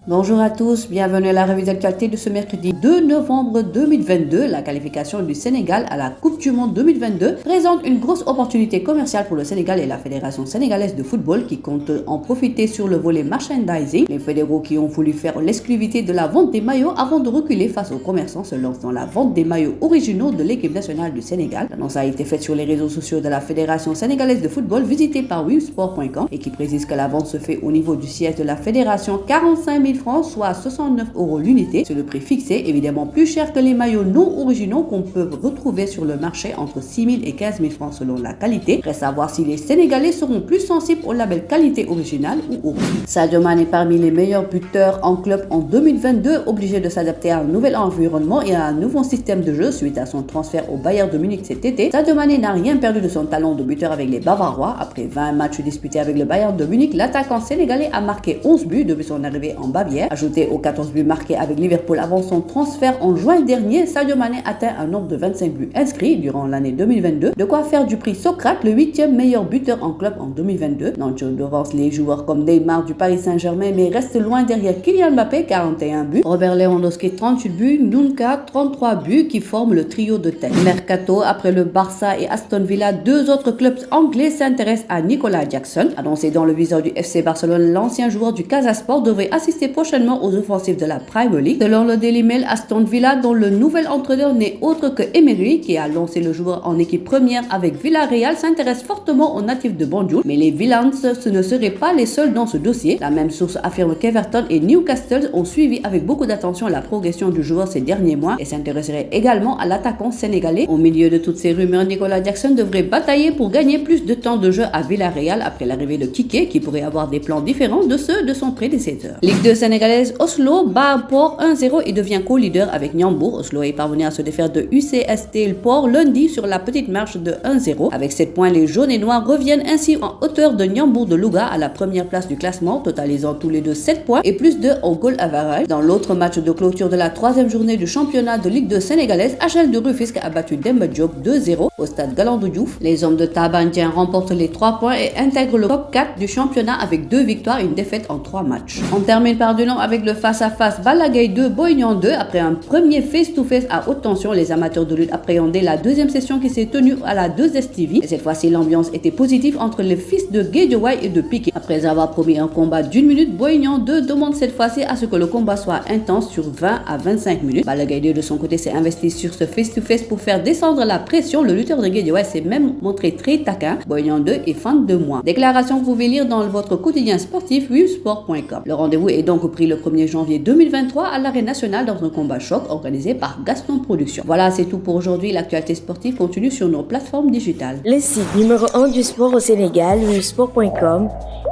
Bonjour à tous, bienvenue à la revue d'actualité de ce mercredi 2 novembre 2022. La qualification du Sénégal à la Coupe du Monde 2022 présente une grosse opportunité commerciale pour le Sénégal et la Fédération sénégalaise de football qui compte en profiter sur le volet merchandising. Les fédéraux qui ont voulu faire l'exclusivité de la vente des maillots avant de reculer face aux commerçants se lancent dans la vente des maillots originaux de l'équipe nationale du Sénégal. L'annonce a été faite sur les réseaux sociaux de la Fédération sénégalaise de football visitée par www.sport.com et qui précise que la vente se fait au niveau du siège de la Fédération 45 000 francs, soit 69 € l'unité. C'est le prix fixé, évidemment plus cher que les maillots non originaux qu'on peut retrouver sur le marché entre 6 000 et 15 000 francs selon la qualité. Reste à voir si les Sénégalais seront plus sensibles au label qualité originale ou originale. Sadio Mané parmi les meilleurs buteurs en club en 2022, obligé de s'adapter à un nouvel environnement et à un nouveau système de jeu suite à son transfert au Bayern de Munich cet été. Sadio Mané n'a rien perdu de son talent de buteur avec les Bavarois. Après 20 matchs disputés avec le Bayern de Munich, l'attaquant sénégalais a marqué 11 buts depuis son arrivée en Bavière. Ajouté aux 14 buts marqués avec Liverpool avant son transfert en juin dernier, Sadio Mané atteint un nombre de 25 buts inscrits durant l'année 2022, de quoi faire du prix Socrate le 8e meilleur buteur en club en 2022. Nantes devance les joueurs comme Neymar du Paris Saint-Germain mais reste loin derrière Kylian Mbappé 41 buts, Robert Lewandowski 38 buts, Nunca 33 buts qui forment le trio de tête. Mercato, après le Barça et Aston Villa, deux autres clubs anglais s'intéressent à Nicolas Jackson. Annoncé dans le viseur du FC Barcelone, l'ancien joueur du Casa Sport devrait assister prochainement aux offensives de la Premier League. Selon le Daily Mail, Aston Villa, dont le nouvel entraîneur n'est autre que Emery, qui a lancé le joueur en équipe première avec Villarreal, s'intéresse fortement aux natifs de Banjul. Mais les Villans, ce ne seraient pas les seuls dans ce dossier. La même source affirme qu'Everton et Newcastle ont suivi avec beaucoup d'attention la progression du joueur ces derniers mois et s'intéresseraient également à l'attaquant sénégalais. Au milieu de toutes ces rumeurs, Nicolas Jackson devrait batailler pour gagner plus de temps de jeu à Villarreal après l'arrivée de Kike, qui pourrait avoir des plans différents de ceux de son prédécesseur. Ligue 2 sénégalaise, Oslo bat Port 1-0 et devient co-leader avec Niambour. Oslo est parvenu à se défaire de UCST Port lundi sur la petite marche de 1-0. Avec 7 points, les jaunes et noirs reviennent ainsi en hauteur de Niambour de Louga à la première place du classement, totalisant tous les deux 7 points et plus 2 au goal average. Dans l'autre match de clôture de la 3e journée du championnat de Ligue 2 sénégalaise, HL de Rufisque a battu Demba Diop 2-0 au stade Galandou Diouf. Les hommes de Tabandien remportent les 3 points et intègrent le top 4 du championnat avec 2 victoires et une défaite en 3 matchs. On termine par du long avec le face-à-face Balla Gaye 2 Boy Niang 2. Après un premier face-to-face à haute tension, les amateurs de lutte appréhendaient la deuxième session qui s'est tenue à la 2STV. Et cette fois-ci, l'ambiance était positive entre les fils de Guédiawaye et de Piqué. Après avoir promis un combat d'1 minute, Boy Niang 2 demande cette fois-ci à ce que le combat soit intense sur 20 à 25 minutes. Balla Gaye 2 de son côté s'est investi sur ce face-to-face pour faire descendre la pression. Le lutteur de Guédiawaye s'est même montré très taquin. Boy Niang 2 est fan de moi. Déclaration que vous pouvez lire dans votre quotidien sportif www.sport.com. Le rendez-vous est donc pris le 1er janvier 2023 à l'Arène nationale dans un combat choc organisé par Gaston Productions. Voilà, c'est tout pour aujourd'hui. L'actualité sportive continue sur nos plateformes digitales. Le site numéro 1 du sport au Sénégal, www.sport.com,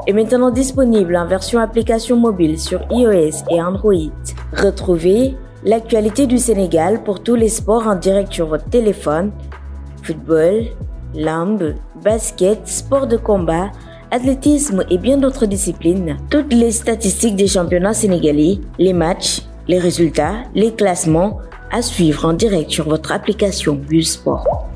est maintenant disponible en version application mobile sur iOS et Android. Retrouvez l'actualité du Sénégal pour tous les sports en direct sur votre téléphone: football, lambe, basket, sport de combat, athlétisme et bien d'autres disciplines. Toutes les statistiques des championnats sénégalais, les matchs, les résultats, les classements à suivre en direct sur votre application Busport.